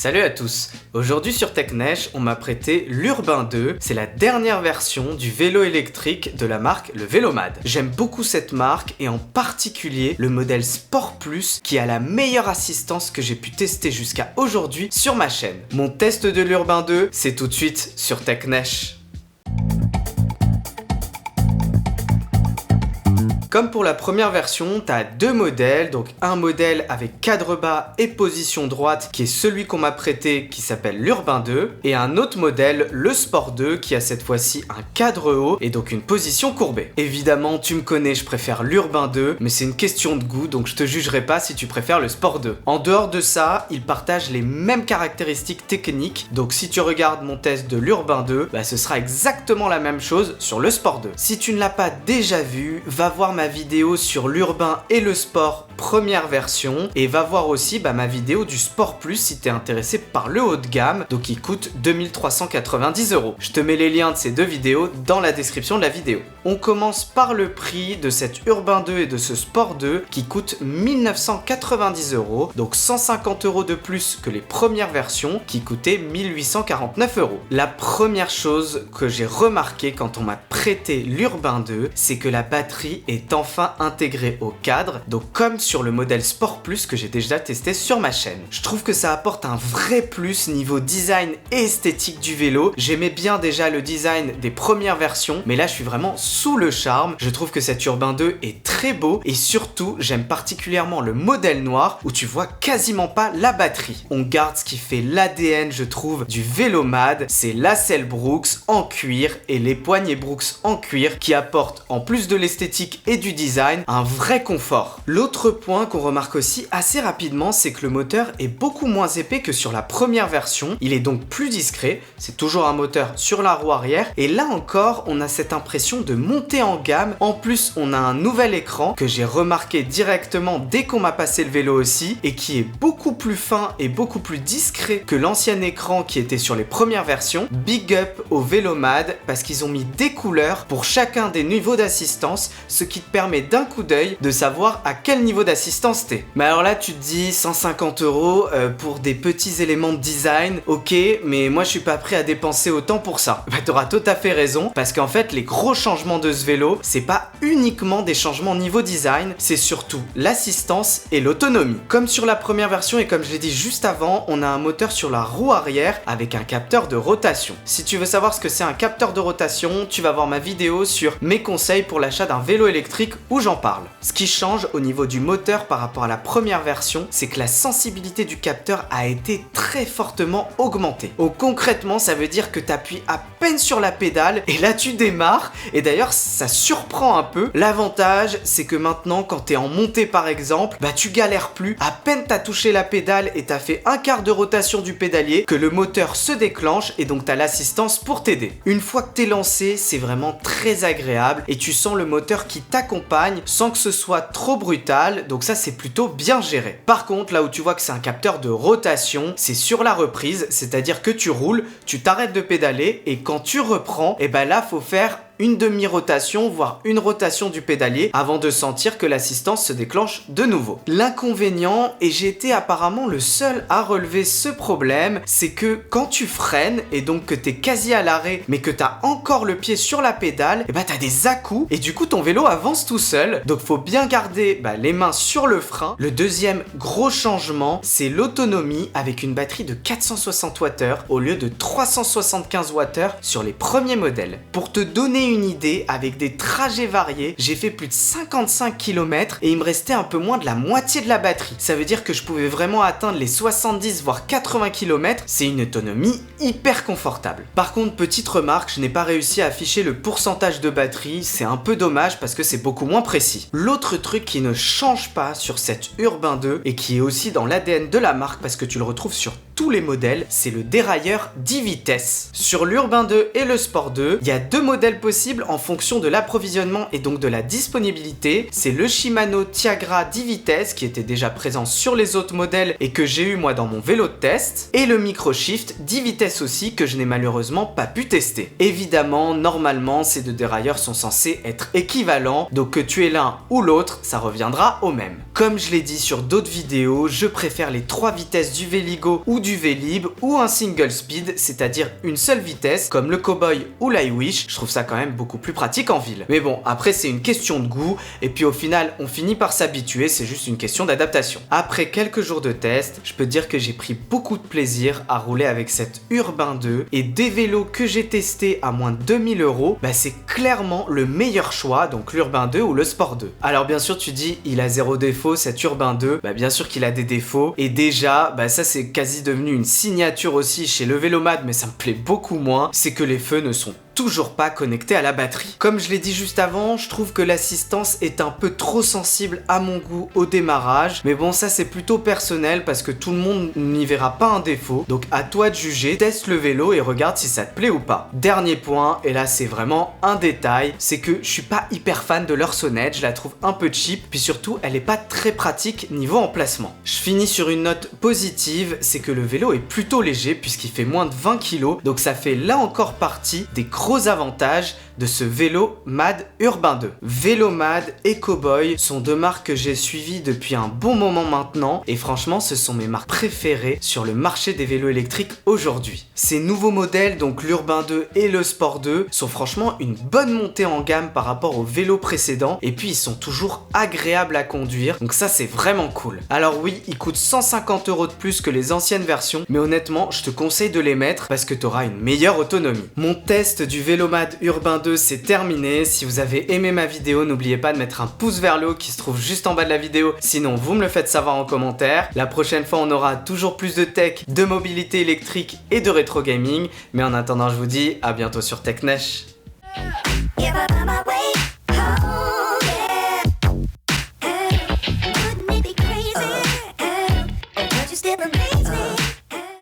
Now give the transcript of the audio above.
Salut à tous. Aujourd'hui sur TechNeige, on m'a prêté l'Urbain 2. C'est la dernière version du vélo électrique de la marque le Vélomad. J'aime beaucoup cette marque et en particulier le modèle Sport Plus qui a la meilleure assistance que j'ai pu tester jusqu'à aujourd'hui sur ma chaîne. Mon test de l'Urbain 2, c'est tout de suite sur TechNeige. Comme pour la première version, tu as deux modèles, donc un modèle avec cadre bas et position droite qui est celui qu'on m'a prêté qui s'appelle l'Urbain 2 et un autre modèle, le Sport 2 qui a cette fois-ci un cadre haut et donc une position courbée. Évidemment, tu me connais, je préfère l'Urbain 2 mais c'est une question de goût donc je te jugerai pas si tu préfères le Sport 2. En dehors de ça, ils partagent les mêmes caractéristiques techniques donc si tu regardes mon test de l'Urbain 2, ce sera exactement la même chose sur le Sport 2. Si tu ne l'as pas déjà vu, va voir ma vidéo sur l'Urbain et le Sport première version et va voir aussi ma vidéo du Sport Plus si t'es intéressé par le haut de gamme donc il coûte 2390 €. Je te mets les liens de ces deux vidéos dans la description de la vidéo. On commence par le prix de cet Urbain 2 et de ce Sport 2 qui coûte 1990 €, donc 150 € de plus que les premières versions qui coûtaient 1849 €. La première chose que j'ai remarqué quand on m'a prêté l'Urbain 2, c'est que la batterie est enfin intégrée au cadre, donc comme sur le modèle Sport Plus que j'ai déjà testé sur ma chaîne. Je trouve que ça apporte un vrai plus niveau design et esthétique du vélo. J'aimais bien déjà le design des premières versions, mais là je suis vraiment sous le charme. Je trouve que cet Urbain 2 est très beau et surtout j'aime particulièrement le modèle noir où tu vois quasiment pas la batterie. On garde ce qui fait l'ADN je trouve du Vélomad, c'est la selle Brooks en cuir et les poignées Brooks en cuir qui apportent en plus de l'esthétique et du design un vrai confort. L'autre point qu'on remarque aussi assez rapidement, c'est que le moteur est beaucoup moins épais que sur la première version. Il est donc plus discret, c'est toujours un moteur sur la roue arrière et là encore on a cette impression de monter en gamme. En plus on a un nouvel écran que j'ai remarqué directement dès qu'on m'a passé le vélo aussi et qui est beaucoup plus fin et beaucoup plus discret que l'ancien écran qui était sur les premières versions. Big up au Vélomad parce qu'ils ont mis des couleurs pour chacun des niveaux d'assistance, ce qui te permet d'un coup d'œil de savoir à quel niveau d'assistance t'es. Mais alors là tu te dis 150 € pour des petits éléments de design, ok, mais moi je suis pas prêt à dépenser autant pour ça. T'auras tout à fait raison parce qu'en fait les gros changements de ce vélo c'est pas uniquement des changements niveau design, c'est surtout l'assistance et l'autonomie. Comme sur la première version et comme je l'ai dit juste avant, on a un moteur sur la roue arrière avec un capteur de rotation. Si tu veux savoir ce que c'est un capteur de rotation, tu vas voir ma vidéo sur mes conseils pour l'achat d'un vélo électrique où j'en parle. Ce qui change au niveau du moteur par rapport à la première version, c'est que la sensibilité du capteur a été très fortement augmentée. Donc concrètement, ça veut dire que tu appuies à peine sur la pédale et là tu démarres et d'ailleurs ça surprend un peu. L'avantage, c'est que maintenant quand tu es en montée par exemple, tu galères plus. À peine tu as touché la pédale et tu as fait un quart de rotation du pédalier que le moteur se déclenche et donc tu as l'assistance pour t'aider. Une fois que tu es lancé, c'est vraiment très agréable et tu sens le moteur qui t'accompagne sans que ce soit trop brutal, donc ça c'est plutôt bien géré. Par contre, là où tu vois que c'est un capteur de rotation, c'est sur la reprise, c'est-à-dire que tu roules, tu t'arrêtes de pédaler et quand tu reprends, là faut faire une demi-rotation, voire une rotation du pédalier avant de sentir que l'assistance se déclenche de nouveau. L'inconvénient, et j'ai été apparemment le seul à relever ce problème, c'est que quand tu freines et donc que t'es quasi à l'arrêt mais que t'as encore le pied sur la pédale, t'as des à-coups et du coup ton vélo avance tout seul. Donc faut bien garder les mains sur le frein. Le deuxième gros changement, c'est l'autonomie avec une batterie de 460 Wh au lieu de 375 Wh sur les premiers modèles. Pour te donner une idée, avec des trajets variés, j'ai fait plus de 55 km et il me restait un peu moins de la moitié de la batterie. Ça veut dire que je pouvais vraiment atteindre les 70 voire 80 km, c'est une autonomie hyper confortable. Par contre, petite remarque, je n'ai pas réussi à afficher le pourcentage de batterie, c'est un peu dommage parce que c'est beaucoup moins précis. L'autre truc qui ne change pas sur cette Urbain 2 et qui est aussi dans l'ADN de la marque parce que tu le retrouves sur tous les modèles, c'est le dérailleur 10 vitesses. Sur l'Urbain 2 et le Sport 2, il y a deux modèles possibles possible en fonction de l'approvisionnement et donc de la disponibilité. C'est le Shimano Tiagra 10 vitesses qui était déjà présent sur les autres modèles et que j'ai eu moi dans mon vélo de test, et le Microshift 10 vitesses aussi que je n'ai malheureusement pas pu tester. Évidemment, normalement, ces deux dérailleurs sont censés être équivalents, donc que tu aies l'un ou l'autre, ça reviendra au même. Comme je l'ai dit sur d'autres vidéos, je préfère les 3 vitesses du Véligo ou du Vélib ou un single speed, c'est-à-dire une seule vitesse, comme le Cowboy ou l'iWish. Je trouve ça quand même beaucoup plus pratique en ville. Mais bon, après c'est une question de goût, et puis au final, on finit par s'habituer, c'est juste une question d'adaptation. Après quelques jours de test, je peux dire que j'ai pris beaucoup de plaisir à rouler avec cette Urbain 2, et des vélos que j'ai testés à moins de 2000 €, bah c'est clairement le meilleur choix, donc l'Urbain 2 ou le Sport 2. Alors bien sûr tu dis, il a zéro défaut cet Urbain 2, bah bien sûr qu'il a des défauts, et déjà, bah ça c'est quasi devenu une signature aussi chez le Vélomad, mais ça me plaît beaucoup moins, c'est que les feux ne sont toujours pas connecté à la batterie. Comme je l'ai dit juste avant, je trouve que l'assistance est un peu trop sensible à mon goût au démarrage, mais bon ça c'est plutôt personnel parce que tout le monde n'y verra pas un défaut, donc à toi de juger, teste le vélo et regarde si ça te plaît ou pas. Dernier point, et là c'est vraiment un détail, c'est que je suis pas hyper fan de leur sonnette, je la trouve un peu cheap, puis surtout elle est pas très pratique niveau emplacement. Je finis sur une note positive, c'est que le vélo est plutôt léger puisqu'il fait moins de 20 kg, donc ça fait là encore partie des gros avantages de ce Vélomad Urbain 2. Vélomad et Cowboy sont deux marques que j'ai suivies depuis un bon moment maintenant, et franchement ce sont mes marques préférées sur le marché des vélos électriques aujourd'hui. Ces nouveaux modèles, donc l'Urbain 2 et le Sport 2, sont franchement une bonne montée en gamme par rapport aux vélos précédents, et puis ils sont toujours agréables à conduire, donc ça c'est vraiment cool. Alors oui, ils coûtent 150 € de plus que les anciennes versions, mais honnêtement je te conseille de les mettre parce que tu auras une meilleure autonomie. Mon test du Vélomad Urbain 2 c'est terminé. Si vous avez aimé ma vidéo, n'oubliez pas de mettre un pouce vers le haut qui se trouve juste en bas de la vidéo, sinon vous me le faites savoir en commentaire. La prochaine fois on aura toujours plus de tech, de mobilité électrique et de rétro gaming, mais en attendant je vous dis à bientôt sur TechNesh.